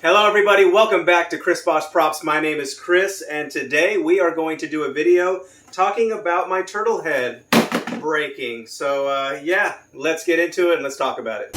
Hello everybody, welcome back to Chris Bosch Props. My name is Chris and today we are going to do a video talking about my turtle head breaking. So yeah, let's get into it and let's talk about it.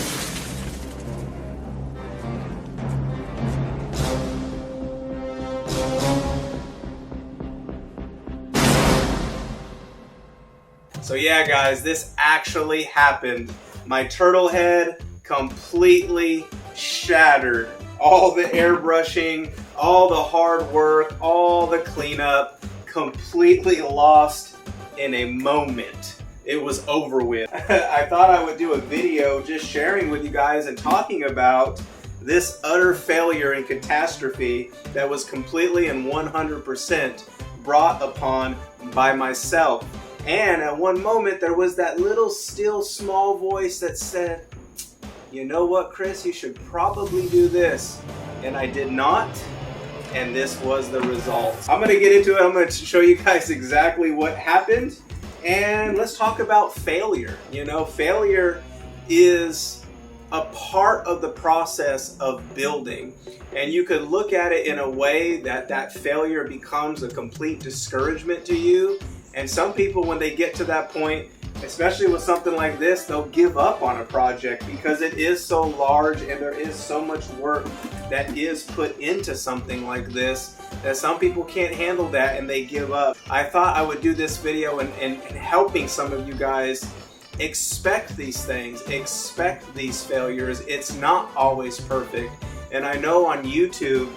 So yeah guys, this actually happened. My turtle head completely shattered. All the airbrushing, all the hard work, all the cleanup, completely lost in a moment. It was over with. I thought I would do a video just sharing with you guys and talking about this utter failure and catastrophe that was completely and 100% brought upon by myself. And at one moment there was that little still small voice that said, you know what, Chris, you should probably do this. And I did not, and this was the result. I'm gonna get into it. I'm gonna show you guys exactly what happened, and let's talk about failure. You know, failure is a part of the process of building, and you could look at it in a way that failure becomes a complete discouragement to you. And some people, when they get to that point, especially with something like this, they'll give up on a project because it is so large and there is so much work that is put into something like this that some people can't handle that and they give up. I thought I would do this video and helping some of you guys expect these things, expect these failures. It's not always perfect. And I know on YouTube,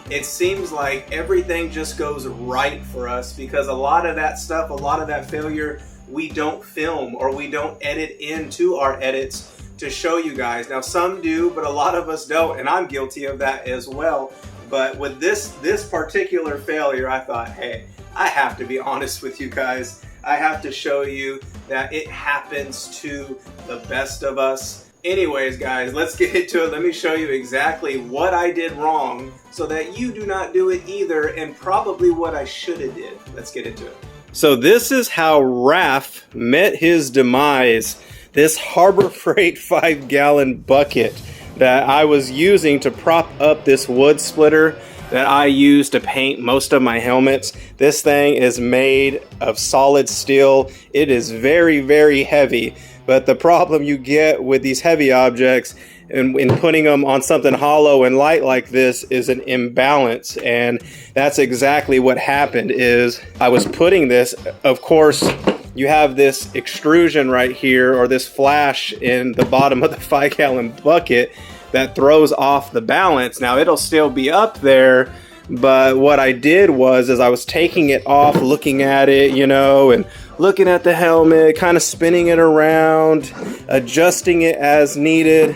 it seems like everything just goes right for us because a lot of that stuff, a lot of that failure, we don't film or we don't edit into our edits to show you guys. Now some do, but a lot of us don't, and I'm guilty of that as well. But with this particular failure, I thought, hey, I have to be honest with you guys. I have to show you that it happens to the best of us. Anyways, guys, let's get into it. Let me show you exactly what I did wrong so that you do not do it either, and probably what I should have did. Let's get into it. So this is how Raph met his demise. This Harbor Freight 5-gallon bucket that I was using to prop up this wood splitter that I use to paint most of my helmets. This thing is made of solid steel. It is very, very heavy. But the problem you get with these heavy objects and in putting them on something hollow and light like this is an imbalance. And that's exactly what happened. Is I was putting this, of course, you have this extrusion right here, or this flash in the bottom of the 5-gallon bucket that throws off the balance. Now it'll still be up there, but what I did was I was taking it off, looking at it, you know, and looking at the helmet, kind of spinning it around, adjusting it as needed.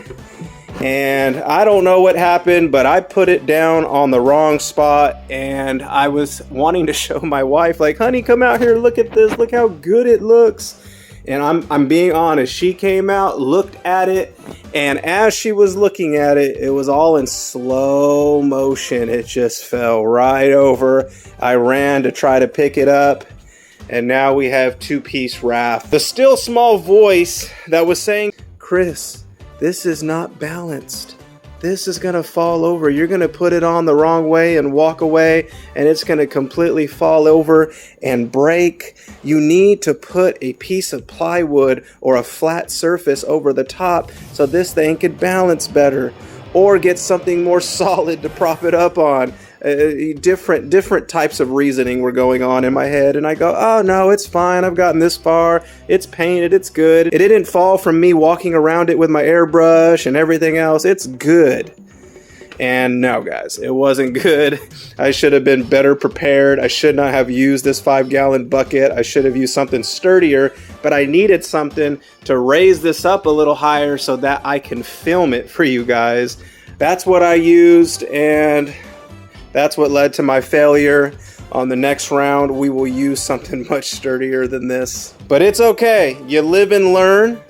And I don't know what happened, but I put it down on the wrong spot, and I was wanting to show my wife, like, honey, come out here, look at this, look how good it looks. And I'm being honest, she came out, looked at it, and as she was looking at it, it was all in slow motion. It just fell right over. I ran to try to pick it up, and now we have two-piece raft. The still small voice that was saying, Chris, this is not balanced. This is gonna fall over. You're gonna put it on the wrong way and walk away, and it's gonna completely fall over and break. You need to put a piece of plywood or a flat surface over the top so this thing could balance better, or get something more solid to prop it up on. Different types of reasoning were going on in my head, and I go, oh no, it's fine, I've gotten this far, it's painted, it's good. It didn't fall from me walking around it with my airbrush and everything else. It's good. And no, guys, it wasn't good. I should have been better prepared. I should not have used this 5-gallon bucket. I should have used something sturdier, but I needed something to raise this up a little higher so that I can film it for you guys. That's what I used, and that's what led to my failure. On the next round, we will use something much sturdier than this. But it's okay. You live and learn.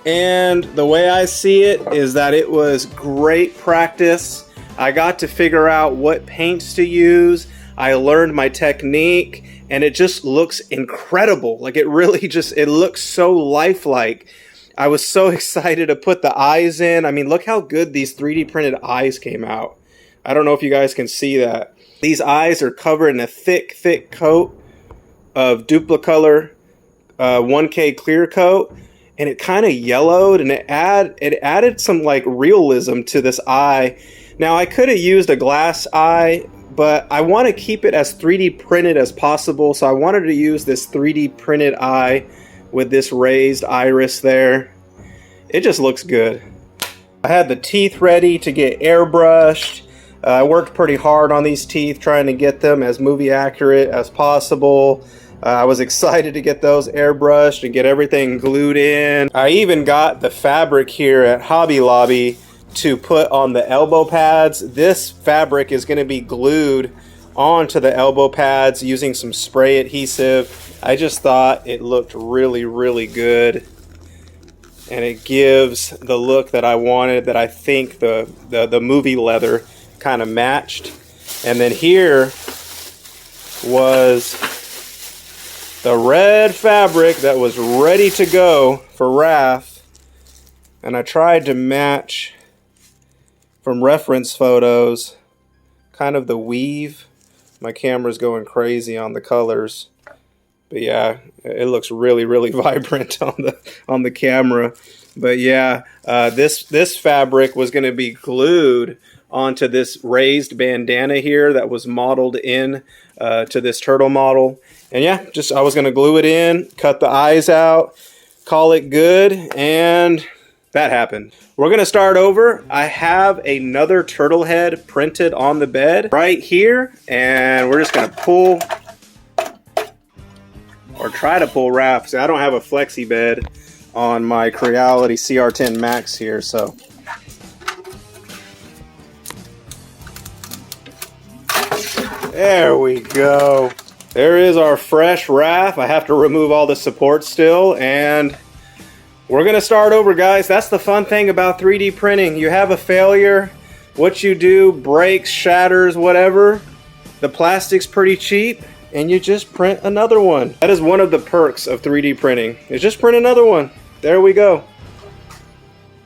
And the way I see it is that it was great practice. I got to figure out what paints to use. I learned my technique, and it just looks incredible. Like it really just, it looks so lifelike. I was so excited to put the eyes in. I mean, look how good these 3D printed eyes came out. I don't know if you guys can see that. These eyes are covered in a thick, thick coat of Duplicolor 1K clear coat, and it kind of yellowed, and it added some like realism to this eye. Now I could have used a glass eye, but I want to keep it as 3D printed as possible, so I wanted to use this 3D printed eye with this raised iris there. It just looks good. I had the teeth ready to get airbrushed. I worked pretty hard on these teeth, trying to get them as movie accurate as possible. I was excited to get those airbrushed and get everything glued in. I even got the fabric here at Hobby Lobby to put on the elbow pads. This fabric is going to be glued onto the elbow pads using some spray adhesive. I just thought it looked really, really good, and it gives the look that I wanted, that I think the movie leather kind of matched. And then here was the red fabric that was ready to go for Raph, and I tried to match from reference photos kind of the weave. My camera's going crazy on the colors, but yeah, it looks really, really vibrant on the camera. But yeah, this fabric was going to be glued onto this raised bandana here that was modeled in to this turtle model. And yeah, I was going to glue it in, cut the eyes out, call it good, and that happened. We're going to start over. I have another turtle head printed on the bed right here, and we're just going to pull, or try to pull Raph. See, I don't have a flexi bed on my Creality CR10 Max here, so there we go. There is our fresh Raph. I have to remove all the support still, and we're gonna start over, guys. That's the fun thing about 3D printing. You have a failure, what you do breaks, shatters, whatever. The plastic's pretty cheap, and you just print another one. That is one of the perks of 3D printing, is just print another one. There we go.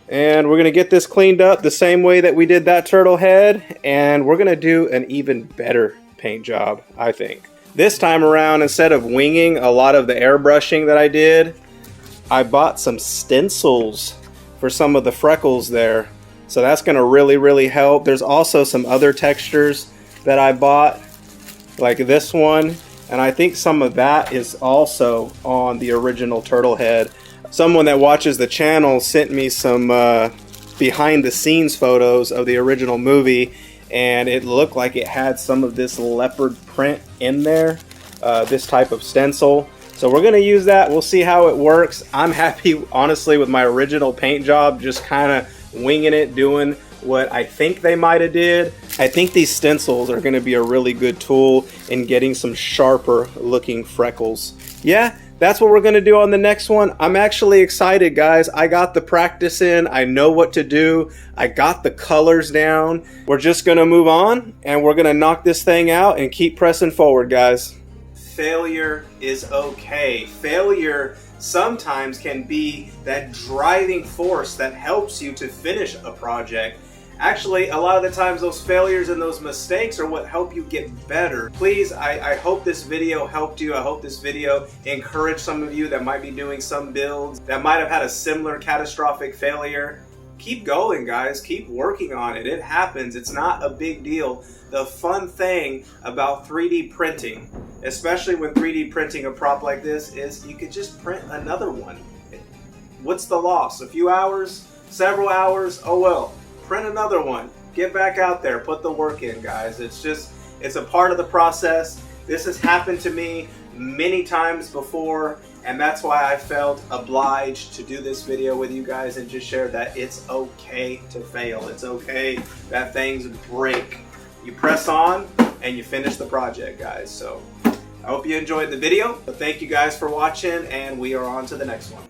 And we're gonna get this cleaned up the same way that we did that turtle head, and we're gonna do an even better paint job, I think. This time around, instead of winging a lot of the airbrushing that I did, I bought some stencils for some of the freckles there. So that's gonna really, really help. There's also some other textures that I bought, like this one, and I think some of that is also on the original turtle head. Someone that watches the channel sent me some behind the scenes photos of the original movie, and it looked like it had some of this leopard print in there, this type of stencil. So we're gonna use that. We'll see how it works. I'm happy, honestly, with my original paint job, just kind of winging it, doing what I think they might have did. I think these stencils are gonna be a really good tool in getting some sharper looking freckles. Yeah, that's what we're gonna do on the next one. I'm actually excited, guys. I got the practice in. I know what to do. I got the colors down. We're just gonna move on, and we're gonna knock this thing out and keep pressing forward, guys. Failure is okay. Failure sometimes can be that driving force that helps you to finish a project. Actually, a lot of the times those failures and those mistakes are what help you get better. Please, I hope this video helped you. I hope this video encouraged some of you that might be doing some builds that might have had a similar catastrophic failure. Keep going, guys. Keep working on it. It happens. It's not a big deal. The fun thing about 3D printing, especially when 3D printing a prop like this, is you could just print another one. What's the loss? A few hours? Several hours? Oh well. Print another one. Get back out there. Put the work in, guys. It's a part of the process. This has happened to me many times before, and that's why I felt obliged to do this video with you guys and just share that it's okay to fail. It's okay that things break. You press on and you finish the project, guys. So I hope you enjoyed the video. Thank you guys for watching, and we are on to the next one.